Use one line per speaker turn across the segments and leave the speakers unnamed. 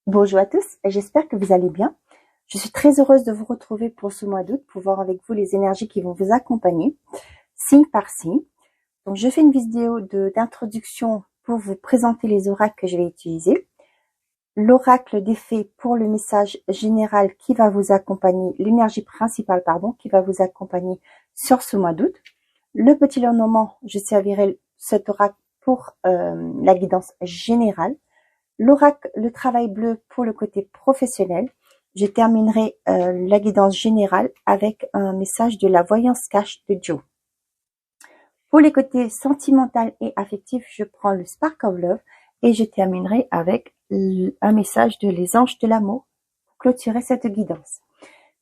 Bonjour à tous, j'espère que vous allez bien. Je suis très heureuse de vous retrouver pour ce mois d'août pour voir avec vous les énergies qui vont vous accompagner, signe par signe. Donc je fais une vidéo d'introduction pour vous présenter les oracles que je vais utiliser. L'oracle des fées pour le message général qui va vous accompagner, l'énergie principale, pardon, qui va vous accompagner sur ce mois d'août. Le petit Lenormand, je servirai cet oracle pour la guidance générale. L'oracle, le travail bleu pour le côté professionnel. Je terminerai la guidance générale avec un message de la voyance cache de Joe. Pour les côtés sentimental et affectif, je prends le Spark of Love et je terminerai avec un message de les anges de l'amour pour clôturer cette guidance.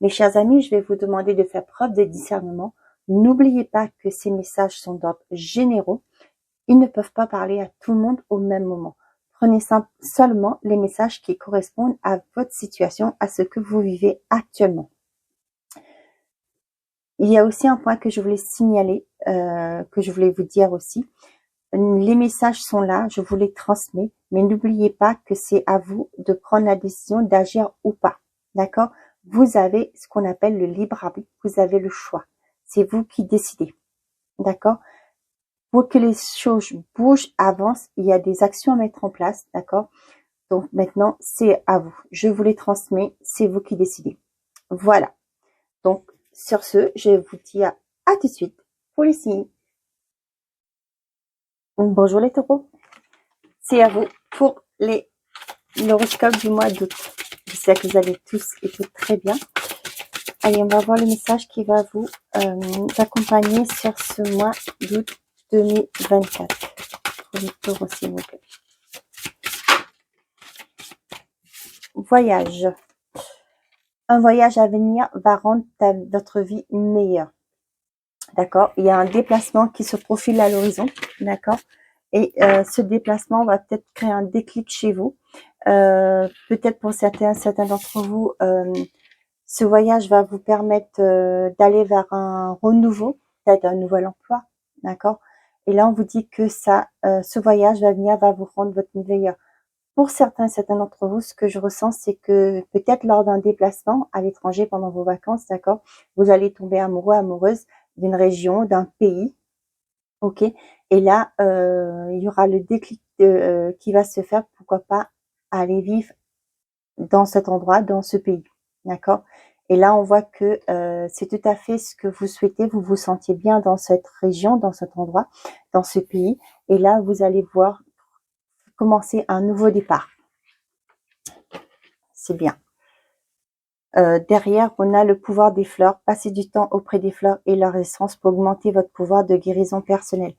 Mes chers amis, je vais vous demander de faire preuve de discernement. N'oubliez pas que ces messages sont d'ordre généraux. Ils ne peuvent pas parler à tout le monde au même moment. Prenez seulement les messages qui correspondent à votre situation, à ce que vous vivez actuellement. Il y a aussi un point que je voulais signaler, que je voulais vous dire aussi. Les messages sont là, je vous les transmets, mais n'oubliez pas que c'est à vous de prendre la décision d'agir ou pas. D'accord? Vous avez ce qu'on appelle le libre arbitre, vous avez le choix. C'est vous qui décidez. D'accord? Pour que les choses bougent, avancent, il y a des actions à mettre en place, d'accord? Donc maintenant, c'est à vous. Je vous les transmets, c'est vous qui décidez. Voilà. Donc, sur ce, je vous dis à tout de suite pour les signes. Bonjour les taureaux. C'est à vous pour l'horoscope du mois d'août. J'espère que vous allez tous et toutes très bien. Allez, on va voir le message qui va vous accompagner sur ce mois d'août 2024. Pour les taureaux, s'il vous plaît. Voyage. Un voyage à venir va rendre votre vie meilleure. D'accord? Il y a un déplacement qui se profile à l'horizon. D'accord? Et ce déplacement va peut-être créer un déclic chez vous. Peut-être pour certains d'entre vous, ce voyage va vous permettre d'aller vers un renouveau, peut-être un nouvel emploi. D'accord? Et là, on vous dit que ce voyage va vous rendre votre vie meilleure. Pour certains d'entre vous, ce que je ressens, c'est que peut-être lors d'un déplacement à l'étranger pendant vos vacances, d'accord, vous allez tomber amoureux, amoureuse d'une région, d'un pays, ok. Et là, il y aura le déclic qui va se faire, pourquoi pas aller vivre dans cet endroit, dans ce pays, d'accord. Et là, on voit que c'est tout à fait ce que vous souhaitez, vous vous sentiez bien dans cette région, dans cet endroit, dans ce pays. Et là, vous allez voir commencer un nouveau départ. C'est bien. Derrière, on a le pouvoir des fleurs. Passez du temps auprès des fleurs et leur essence pour augmenter votre pouvoir de guérison personnelle.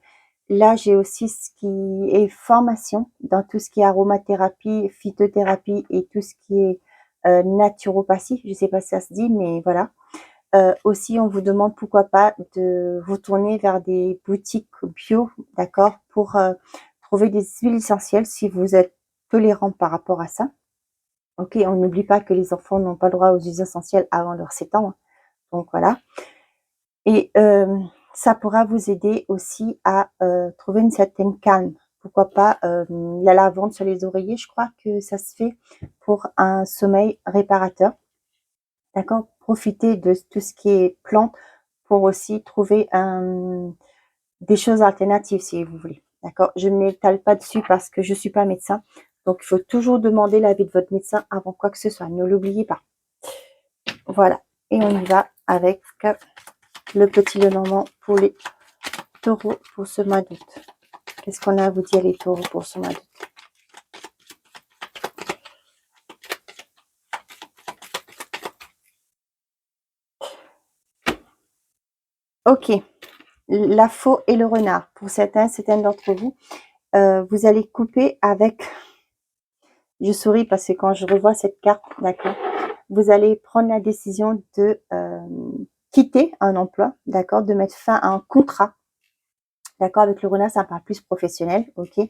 Là, j'ai aussi ce qui est formation dans tout ce qui est aromathérapie, phytothérapie et tout ce qui est naturopathie. Je ne sais pas si ça se dit, mais voilà. Aussi, on vous demande pourquoi pas de vous tourner vers des boutiques bio, d'accord, pour trouver des huiles essentielles si vous êtes tolérant par rapport à ça. Ok, on n'oublie pas que les enfants n'ont pas le droit aux huiles essentielles avant leurs 7 ans. Hein. Donc voilà. Et ça pourra vous aider aussi à trouver une certaine calme. Pourquoi pas la lavande sur les oreillers, je crois que ça se fait pour un sommeil réparateur. D'accord? Profitez de tout ce qui est plantes pour aussi trouver des choses alternatives si vous voulez. D'accord? Je ne m'étale pas dessus parce que je ne suis pas médecin. Donc, il faut toujours demander l'avis de votre médecin avant quoi que ce soit. Ne l'oubliez pas. Voilà. Et on y va avec le petit Lenormand pour les taureaux pour ce mois d'août. Qu'est-ce qu'on a à vous dire les taureaux pour ce mois d'août? Ok. La faux et le renard. Pour certains d'entre vous, vous allez couper avec... Je souris parce que quand je revois cette carte, d'accord, vous allez prendre la décision de quitter un emploi, d'accord, de mettre fin à un contrat, d'accord, avec le renard, ça parle plus professionnel, ok.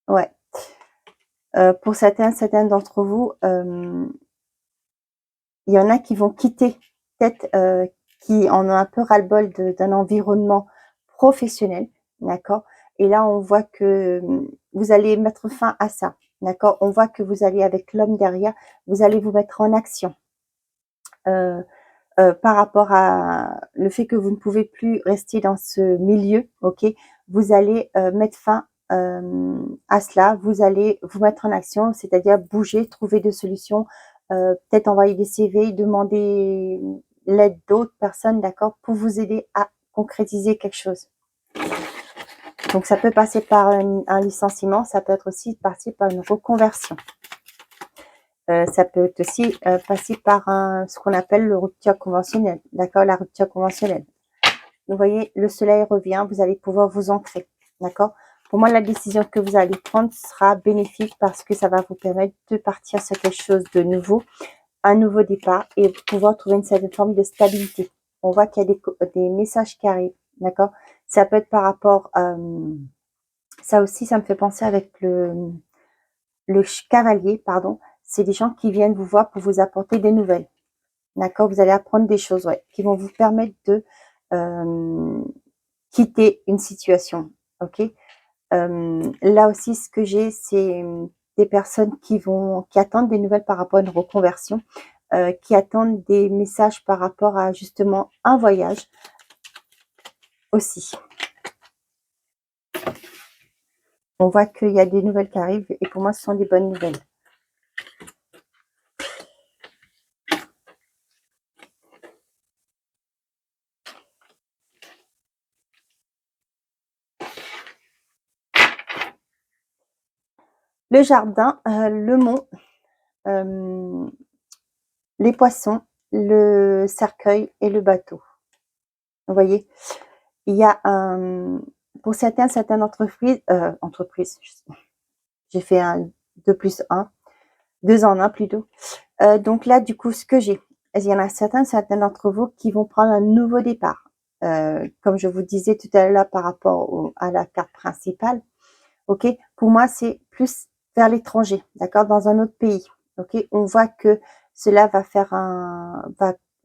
Ouais. Pour certains d'entre vous, il y en a qui vont quitter, peut-être qui en ont un peu ras-le-bol d'un environnement professionnel, d'accord. Et là, on voit que vous allez mettre fin à ça, d'accord? On voit que vous allez, avec l'homme derrière, vous allez vous mettre en action. Par rapport à le fait que vous ne pouvez plus rester dans ce milieu, ok? Vous allez mettre fin à cela, vous allez vous mettre en action, c'est-à-dire bouger, trouver des solutions, peut-être envoyer des CV, demander l'aide d'autres personnes, d'accord, pour vous aider à concrétiser quelque chose. Donc ça peut passer par un licenciement, ça peut être aussi passer par une reconversion. Ça peut être aussi passer par ce qu'on appelle le rupture conventionnelle, d'accord, la rupture conventionnelle. Vous voyez, le soleil revient, vous allez pouvoir vous ancrer, d'accord. Pour moi, la décision que vous allez prendre sera bénéfique parce que ça va vous permettre de partir sur quelque chose de nouveau, un nouveau départ et pouvoir trouver une certaine forme de stabilité. On voit qu'il y a des messages qui arrivent, d'accord. Ça peut être par rapport, ça aussi, ça me fait penser avec le cavalier, pardon. C'est des gens qui viennent vous voir pour vous apporter des nouvelles. D'accord? Vous allez apprendre des choses, ouais, qui vont vous permettre de quitter une situation. Ok? Là aussi, ce que j'ai, c'est des personnes qui attendent des nouvelles par rapport à une reconversion, qui attendent des messages par rapport à justement un voyage aussi. On voit qu'il y a des nouvelles qui arrivent et pour moi, ce sont des bonnes nouvelles. Le jardin, le mont, les poissons, le cercueil et le bateau. Vous voyez, il y a pour certaines entreprises, j'ai fait un 2+1, 2 en 1 plutôt. Donc là, du coup, ce que j'ai, il y en a certains d'entre vous qui vont prendre un nouveau départ. Comme je vous disais tout à l'heure par rapport à la carte principale, ok, pour moi, c'est plus vers l'étranger, d'accord, dans un autre pays. Ok, on voit que cela va faire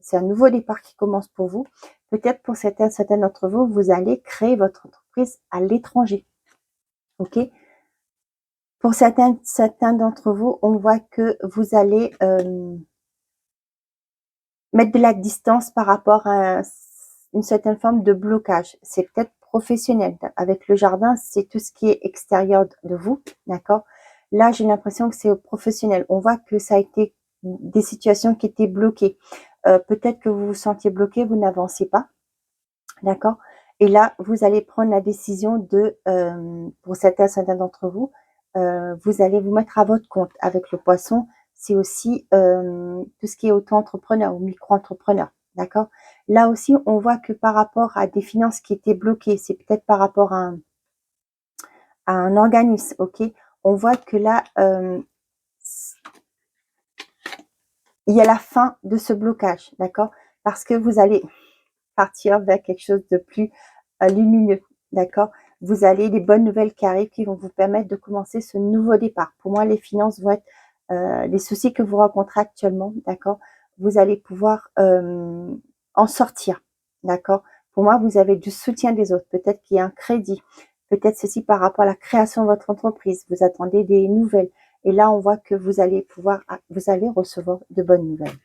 c'est un nouveau départ qui commence pour vous. Peut-être pour certains d'entre vous, vous allez créer votre entreprise à l'étranger. Ok. Pour certains d'entre vous, on voit que vous allez mettre de la distance par rapport à une certaine forme de blocage. C'est peut-être professionnel. Avec le jardin, c'est tout ce qui est extérieur de vous, d'accord? Là, j'ai l'impression que c'est professionnel. On voit que ça a été des situations qui étaient bloquées. Peut-être que vous vous sentiez bloqué, vous n'avancez pas, d'accord? Et là, vous allez prendre la décision pour certains d'entre vous, vous allez vous mettre à votre compte. Avec le poisson, c'est aussi tout ce qui est auto-entrepreneur ou micro-entrepreneur, d'accord? Là aussi, on voit que par rapport à des finances qui étaient bloquées, c'est peut-être par rapport à un organisme, ok? On voit que là, il y a la fin de ce blocage, d'accord? Parce que vous allez partir vers quelque chose de plus lumineux, d'accord? Vous allez des bonnes nouvelles qui arrivent qui vont vous permettre de commencer ce nouveau départ. Pour moi, les finances vont être les soucis que vous rencontrez actuellement, d'accord? Vous allez pouvoir en sortir, d'accord? Pour moi, vous avez du soutien des autres. Peut-être qu'il y a un crédit. Peut-être ceci par rapport à la création de votre entreprise. Vous attendez des nouvelles. Et là, on voit que vous allez recevoir de bonnes nouvelles.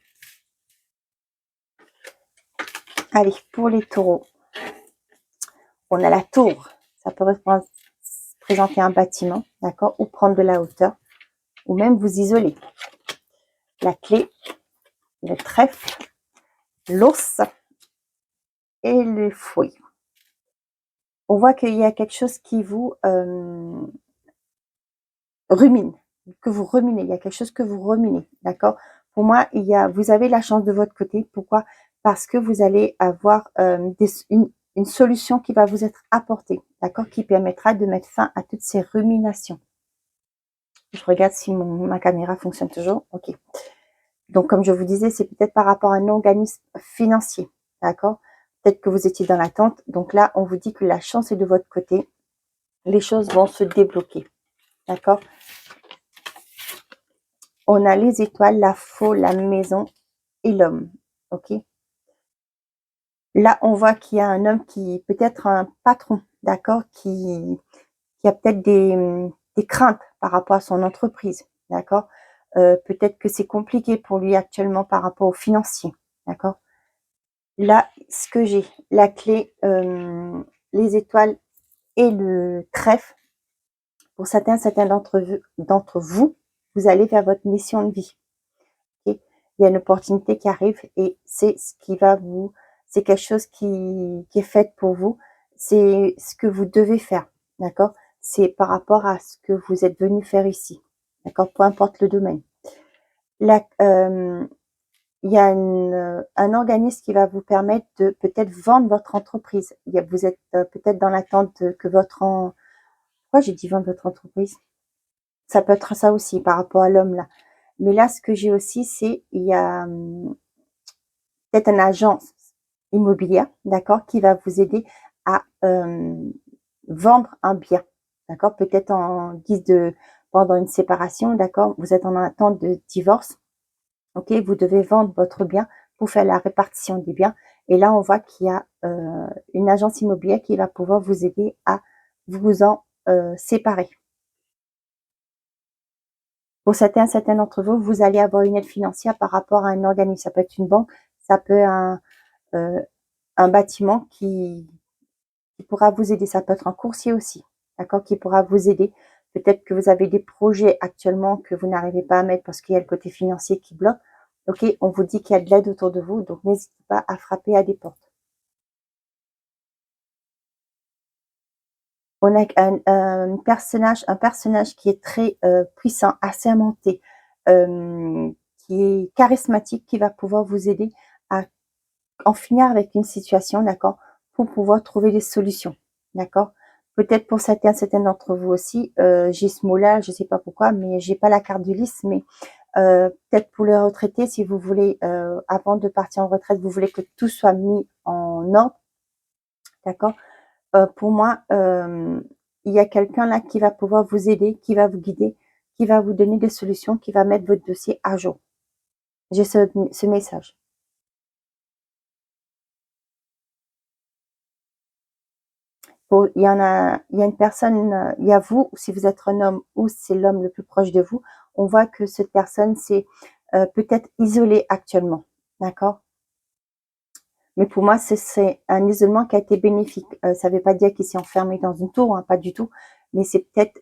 Allez, pour les taureaux, on a la tour. Ça peut représenter un bâtiment, d'accord, ou prendre de la hauteur, ou même vous isoler. La clé, le trèfle, l'ours et le fouet. On voit qu'il y a quelque chose qui vous rumine, que vous ruminez. Il y a quelque chose que vous ruminez, d'accord. Pour moi, vous avez la chance de votre côté. Pourquoi? Parce que vous allez avoir une solution qui va vous être apportée, d'accord, qui permettra de mettre fin à toutes ces ruminations. Je regarde si ma caméra fonctionne toujours. Ok. Donc, comme je vous disais, c'est peut-être par rapport à un organisme financier, d'accord? Peut-être que vous étiez dans l'attente. Donc là, on vous dit que la chance est de votre côté. Les choses vont se débloquer, d'accord? On a les étoiles, la faux, la maison et l'homme, ok? Là, on voit qu'il y a un homme qui peut-être un patron, d'accord? Qui a peut-être des craintes par rapport à son entreprise, d'accord? Peut-être que c'est compliqué pour lui actuellement par rapport aux financiers, d'accord? Là, ce que j'ai, la clé, les étoiles et le trèfle, pour certains d'entre vous, vous allez vers votre mission de vie. Okay. Il y a une opportunité qui arrive et c'est ce qui va vous, c'est quelque chose qui est fait pour vous. C'est ce que vous devez faire, d'accord? C'est par rapport à ce que vous êtes venu faire ici, d'accord? Peu importe le domaine. Là, il y a un organisme qui va vous permettre de peut-être vendre votre entreprise. Vous êtes peut-être dans l'attente que pourquoi j'ai dit vendre votre entreprise? Ça peut être ça aussi par rapport à l'homme là. Mais là, ce que j'ai aussi, c'est il y a peut-être une agence immobilière, d'accord, qui va vous aider à vendre un bien, d'accord, peut-être en guise de pendant une séparation, d'accord, vous êtes en attente de divorce, ok, vous devez vendre votre bien pour faire la répartition des biens. Et là, on voit qu'il y a une agence immobilière qui va pouvoir vous aider à vous en séparer. Pour certains d'entre vous, vous allez avoir une aide financière par rapport à un organisme. Ça peut être une banque, ça peut être un bâtiment qui pourra vous aider. Ça peut être un coursier aussi, d'accord, qui pourra vous aider. Peut-être que vous avez des projets actuellement que vous n'arrivez pas à mettre parce qu'il y a le côté financier qui bloque. Ok, on vous dit qu'il y a de l'aide autour de vous, donc n'hésitez pas à frapper à des portes. On a un personnage qui est très puissant, assermenté, qui est charismatique, qui va pouvoir vous aider à en finir avec une situation, d'accord, pour pouvoir trouver des solutions, d'accord. Peut-être pour certains d'entre vous aussi, j'ai ce mot-là, je sais pas pourquoi, mais j'ai pas la carte du lys, mais peut-être pour les retraités, si vous voulez, avant de partir en retraite, vous voulez que tout soit mis en ordre, d'accord. Pour moi, il y a quelqu'un là qui va pouvoir vous aider, qui va vous guider, qui va vous donner des solutions, qui va mettre votre dossier à jour. J'ai ce message. Il y a une personne, il y a vous, si vous êtes un homme ou c'est l'homme le plus proche de vous, on voit que cette personne s'est peut-être isolée actuellement, d'accord? Mais pour moi, c'est un isolement qui a été bénéfique. Ça ne veut pas dire qu'il s'est enfermé dans une tour, hein, pas du tout, mais c'est peut-être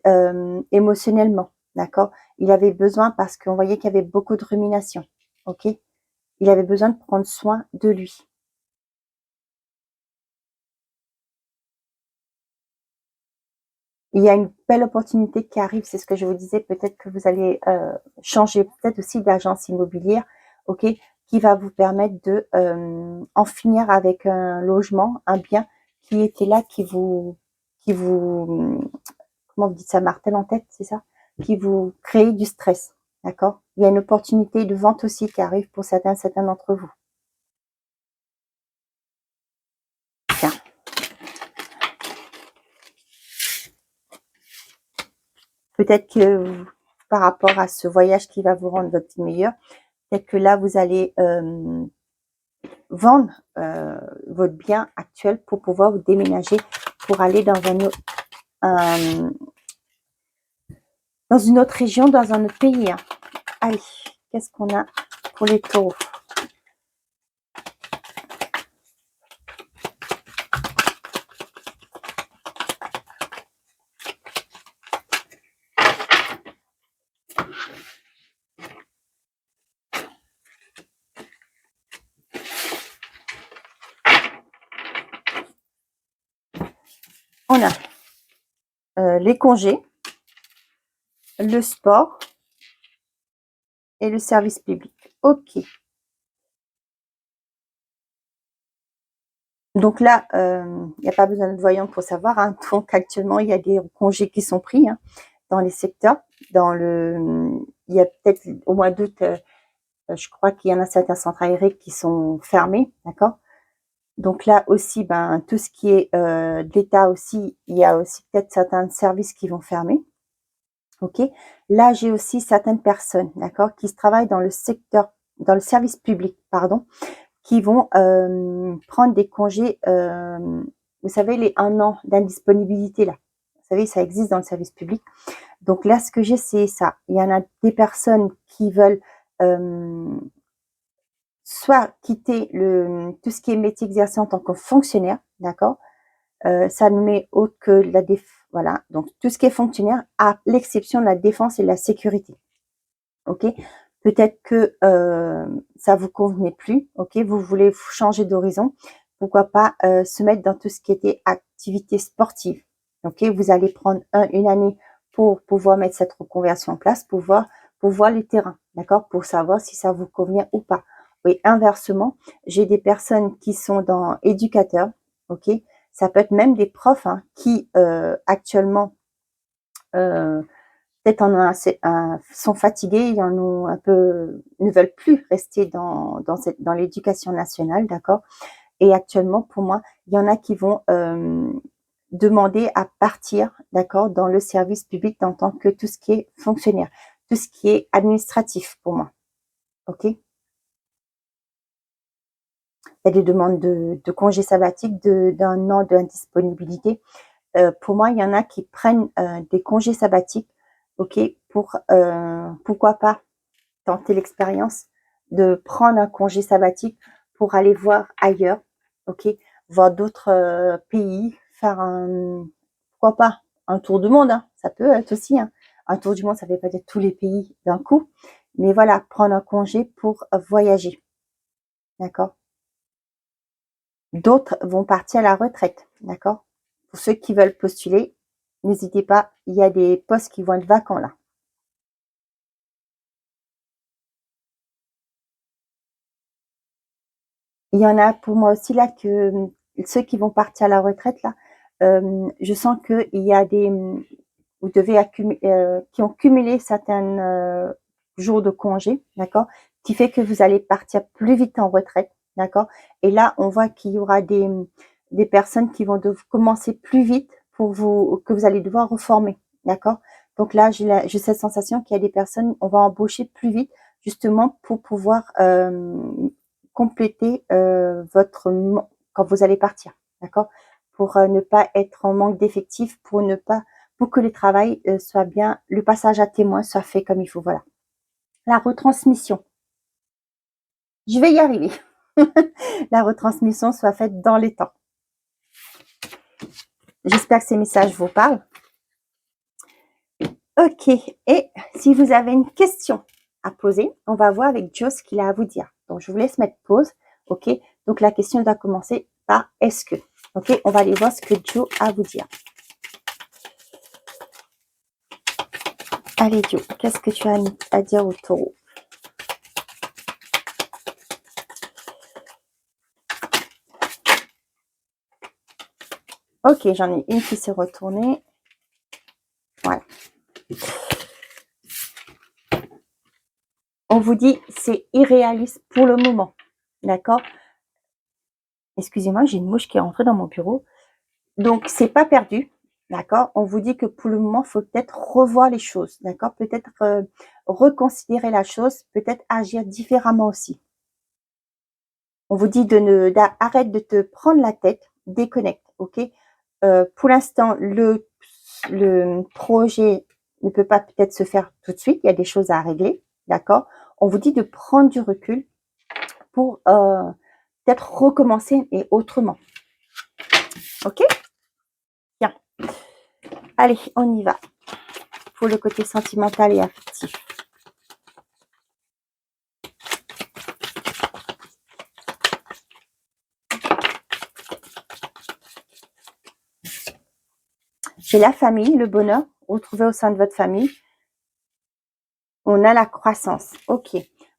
émotionnellement, d'accord? Il avait besoin parce qu'on voyait qu'il y avait beaucoup de rumination, ok? Il avait besoin de prendre soin de lui. Il y a une belle opportunité qui arrive, c'est ce que je vous disais, peut-être que vous allez changer peut-être aussi d'agence immobilière, ok, qui va vous permettre de en finir avec un logement, un bien qui était là, comment vous dites ça, martèle en tête, c'est ça, qui vous crée du stress, d'accord. Il y a une opportunité de vente aussi qui arrive pour certains d'entre vous. Tiens. Peut-être que par rapport à ce voyage qui va vous rendre votre vie meilleure, peut-être que là, vous allez vendre votre bien actuel pour pouvoir vous déménager, pour aller dans dans une autre région, dans un autre pays. Hein. Allez, qu'est-ce qu'on a pour les taureaux? On a les congés, le sport et le service public. Ok. Donc là, il n'y a pas besoin de voyant pour savoir. Hein. Donc actuellement, il y a des congés qui sont pris hein, dans les secteurs. Il y a peut-être au mois d'août, je crois qu'il y en a certains centres aérés qui sont fermés, d'accord. Donc là aussi, ben tout ce qui est de l'État aussi, il y a aussi peut-être certains services qui vont fermer. Ok. Là, j'ai aussi certaines personnes, d'accord, qui travaillent dans le secteur, dans le service public, pardon, qui vont prendre des congés, vous savez, les 1 an d'indisponibilité là. Vous savez, ça existe dans le service public. Donc là, ce que j'ai, c'est ça. Il y en a des personnes qui veulent soit quitter tout ce qui est métier exercé en tant que fonctionnaire, d'accord. Ça ne met autre que la voilà. Donc tout ce qui est fonctionnaire, à l'exception de la défense et de la sécurité. Ok. Peut-être que ça vous convenait plus. Ok. Vous voulez changer d'horizon. Pourquoi pas se mettre dans tout ce qui était activité sportive. Ok. Vous allez prendre une année pour pouvoir mettre cette reconversion en place, pour voir les terrains, d'accord, pour savoir si ça vous convient ou pas. Et inversement, j'ai des personnes qui sont dans éducateurs, ok, ça peut être même des profs hein, qui actuellement peut-être sont fatigués, ils en ont un peu, ne veulent plus rester dans l'éducation nationale, d'accord. Et actuellement, pour moi, il y en a qui vont demander à partir, d'accord, dans le service public en tant que tout ce qui est fonctionnaire, tout ce qui est administratif pour moi. Ok. Il y a des demandes de congés sabbatiques d'un an d'indisponibilité. Pour moi, il y en a qui prennent des congés sabbatiques, ok, pour pourquoi pas tenter l'expérience de prendre un congé sabbatique pour aller voir ailleurs, ok, voir d'autres pays, faire pourquoi pas un tour du monde, hein, ça peut être aussi un tour du monde, ça fait pas être tous les pays d'un coup, mais voilà, prendre un congé pour voyager, d'accord. D'autres vont partir à la retraite, d'accord. Pour ceux qui veulent postuler, n'hésitez pas, il y a des postes qui vont être vacants là. Il y en a pour moi aussi là que ceux qui vont partir à la retraite là, je sens qu'il y a vous devez qui ont cumulé certains jours de congé, d'accord, qui fait que vous allez partir plus vite en retraite, d'accord. Et là, on voit qu'il y aura des personnes qui vont commencer plus vite que vous allez devoir reformer, d'accord. Donc là, j'ai cette sensation qu'il y a des personnes, on va embaucher plus vite, justement pour pouvoir compléter quand vous allez partir, d'accord, pour ne pas être en manque d'effectifs, pour que le travail soit bien, le passage à témoin soit fait comme il faut, voilà. La retransmission, je vais y arriver. La retransmission soit faite dans les temps. J'espère que ces messages vous parlent. Ok, et si vous avez une question à poser, on va voir avec Joe ce qu'il a à vous dire. Donc, je vous laisse mettre pause. Ok, donc la question doit commencer par est-ce que. Ok, on va aller voir ce que Joe a à vous dire. Allez Joe, qu'est-ce que tu as à dire au taureau? Ok, j'en ai une qui s'est retournée. Voilà. On vous dit c'est irréaliste pour le moment. D'accord? Excusez-moi, j'ai une mouche qui est rentrée dans mon bureau. Donc, c'est pas perdu. D'accord? On vous dit que pour le moment, il faut peut-être revoir les choses. D'accord? Peut-être reconsidérer la chose, peut-être agir différemment aussi. On vous dit arrête de te prendre la tête, déconnecte. Ok? Pour l'instant, le projet ne peut pas peut-être se faire tout de suite. Il y a des choses à régler. D'accord? On vous dit de prendre du recul pour peut-être recommencer et autrement. Ok? Bien. Allez, on y va. Pour le côté sentimental et affectif. J'ai la famille, le bonheur, retrouvé au sein de votre famille. On a la croissance. Ok.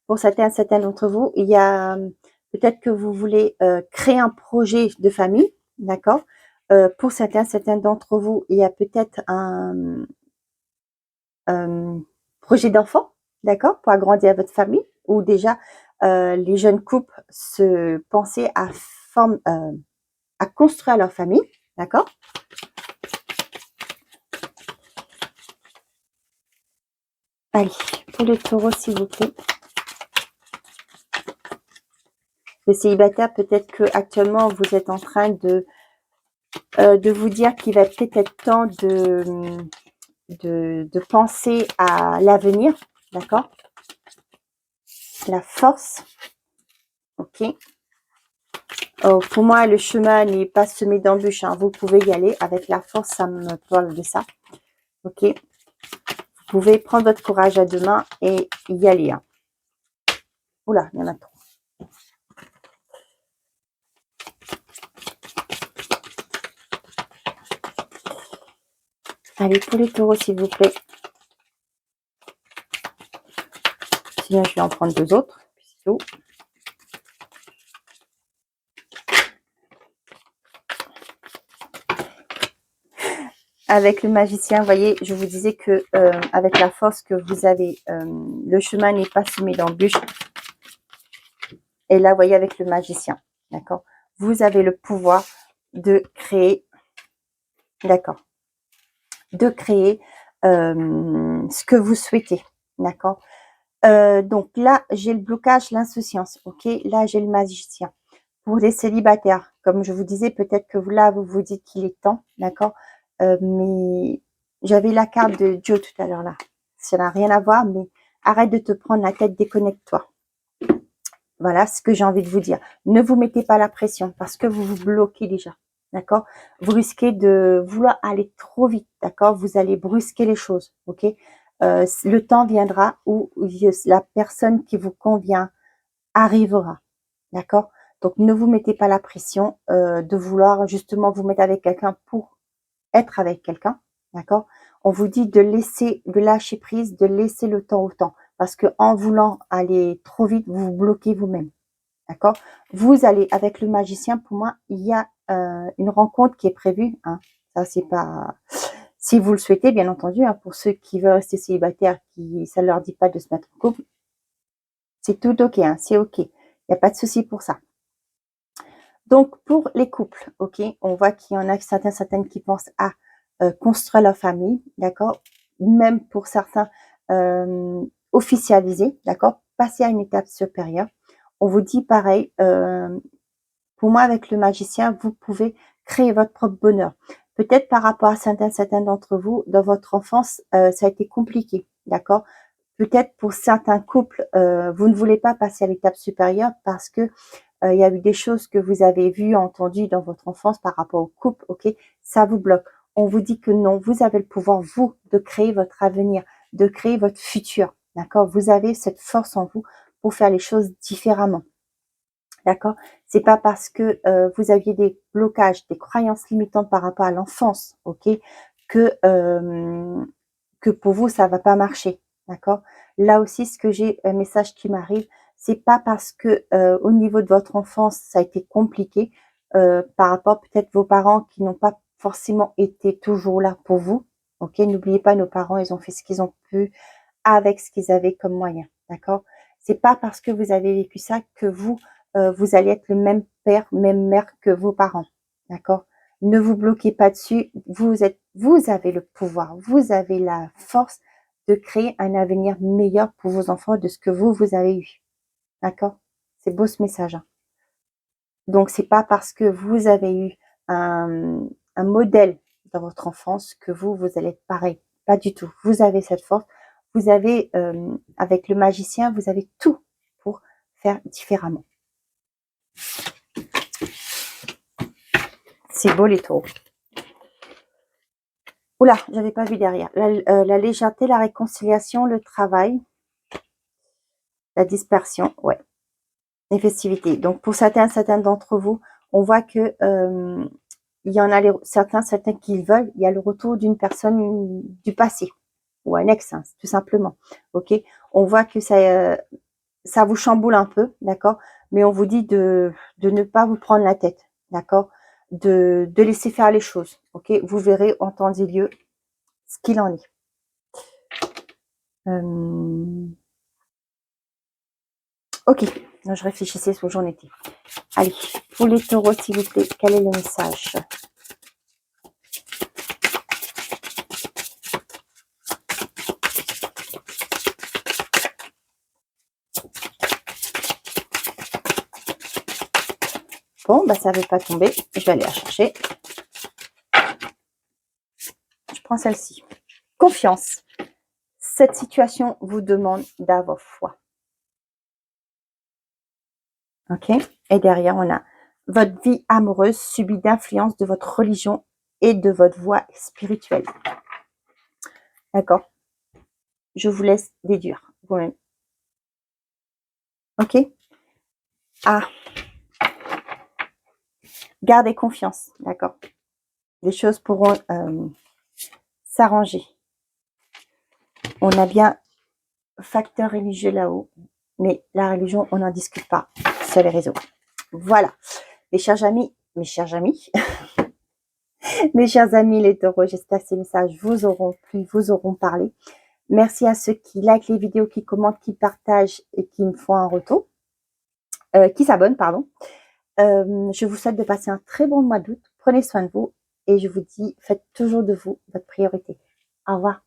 Pour certains d'entre vous, il y a peut-être que vous voulez créer un projet de famille, d'accord. Pour certains d'entre vous, il y a peut-être un projet d'enfant, d'accord, pour agrandir votre famille, ou déjà les jeunes couples se pensaient à construire leur famille, d'accord. Allez, pour le taureau, s'il vous plaît. Le célibataire, peut-être que actuellement vous êtes en train de vous dire qu'il va peut-être être temps de penser à l'avenir, d'accord? La force, ok. Pour moi, le chemin n'est pas semé d'embûches, hein. Vous pouvez y aller avec la force, ça me parle de ça, ok. Vous pouvez prendre votre courage à deux mains et y aller, hein. Oula, il y en a trop. Allez, pour les taureaux, s'il vous plaît. Sinon, je vais en prendre deux autres. C'est tout. Avec le magicien, vous voyez, je vous disais que avec la force que vous avez, le chemin n'est pas semé d'embûches. Et là, vous voyez, avec le magicien, d'accord, vous avez le pouvoir de créer, d'accord, de créer ce que vous souhaitez, d'accord. Donc là, j'ai le blocage, l'insouciance, ok. Là, j'ai le magicien. Pour les célibataires, comme je vous disais, peut-être que là, vous vous dites qu'il est temps, d'accord. Mais j'avais la carte de Joe tout à l'heure là. Ça n'a rien à voir, mais arrête de te prendre la tête, déconnecte-toi. Voilà ce que j'ai envie de vous dire. Ne vous mettez pas la pression parce que vous vous bloquez déjà, d'accord. Vous risquez de vouloir aller trop vite, d'accord. Vous allez brusquer les choses, ok. Le temps viendra où la personne qui vous convient arrivera, d'accord. Donc, ne vous mettez pas la pression de vouloir justement vous mettre avec quelqu'un pour être avec quelqu'un, d'accord. On vous dit de laisser, de lâcher prise, de laisser le temps au temps. Parce que en voulant aller trop vite, vous vous bloquez vous-même, d'accord. Vous allez, avec le magicien, pour moi, il y a une rencontre qui est prévue, hein. Ça, c'est pas... Si vous le souhaitez, bien entendu, hein, pour ceux qui veulent rester célibataires, ça ne leur dit pas de se mettre en couple, c'est tout ok, hein, c'est ok. Il n'y a pas de souci pour ça. Donc, pour les couples, ok, on voit qu'il y en a certaines qui pensent à construire leur famille, d'accord. Même pour certains, officialiser, d'accord, passer à une étape supérieure. On vous dit pareil, pour moi, avec le magicien, vous pouvez créer votre propre bonheur. Peut-être par rapport à certains d'entre vous, dans votre enfance, ça a été compliqué, d'accord. Peut-être pour certains couples, vous ne voulez pas passer à l'étape supérieure parce que il y a eu des choses que vous avez vues, entendues dans votre enfance par rapport au couple, ok, ça vous bloque. On vous dit que non, vous avez le pouvoir, vous, de créer votre avenir, de créer votre futur, d'accord. Vous avez cette force en vous pour faire les choses différemment, d'accord. C'est pas parce que vous aviez des blocages, des croyances limitantes par rapport à l'enfance, ok, que pour vous ça va pas marcher, d'accord. Là aussi, ce que j'ai un message qui m'arrive, c'est pas parce que au niveau de votre enfance ça a été compliqué, par rapport peut-être vos parents qui n'ont pas forcément été toujours là pour vous, ok. N'oubliez pas, nos parents, ils ont fait ce qu'ils ont pu avec ce qu'ils avaient comme moyen, d'accord. C'est pas parce que vous avez vécu ça que vous allez être le même père, même mère que vos parents, d'accord. Ne vous bloquez pas dessus. Vous avez le pouvoir, vous avez la force de créer un avenir meilleur pour vos enfants de ce que vous avez eu, d'accord. C'est beau ce message, hein. Donc c'est pas parce que vous avez eu un modèle dans votre enfance que vous allez être pareil, pas du tout. Vous avez cette force, vous avez avec le magicien, vous avez tout pour faire différemment. C'est beau les taureaux. Oula, j'avais pas vu derrière. La légèreté, la réconciliation, le travail, la dispersion, ouais, les festivités. Donc pour certains d'entre vous, on voit que il y en a certains qui veulent, il y a le retour d'une personne du passé ou un ex, hein, tout simplement. Ok, on voit que ça vous chamboule un peu, d'accord, mais on vous dit de ne pas vous prendre la tête, d'accord, de laisser faire les choses. Ok, vous verrez en temps et lieu ce qu'il en est. Ok, je réfléchissais où j'en étais. Allez, pour les taureaux, s'il vous plaît, quel est le message? Bon, bah ça ne veut pas tomber. Je vais aller la chercher. Je prends celle-ci. confiance. Cette situation vous demande d'avoir foi. Ok? Et derrière, on a votre vie amoureuse subit d'influence de votre religion et de votre voie spirituelle. D'accord? Je vous laisse déduire vous-même. Ok? Ah. Gardez confiance. D'accord? Les choses pourront s'arranger. On a bien facteur religieux là-haut, mais la religion, on n'en discute pas sur les réseaux. Voilà. Mes chers amis, mes chers amis, mes chers amis les taureaux, j'espère que ces messages vous auront plu, vous auront parlé. Merci à ceux qui likent les vidéos, qui commentent, qui partagent et qui me font un retour. Qui s'abonnent, pardon. Je vous souhaite de passer un très bon mois d'août. Prenez soin de vous et je vous dis, faites toujours de vous votre priorité. Au revoir.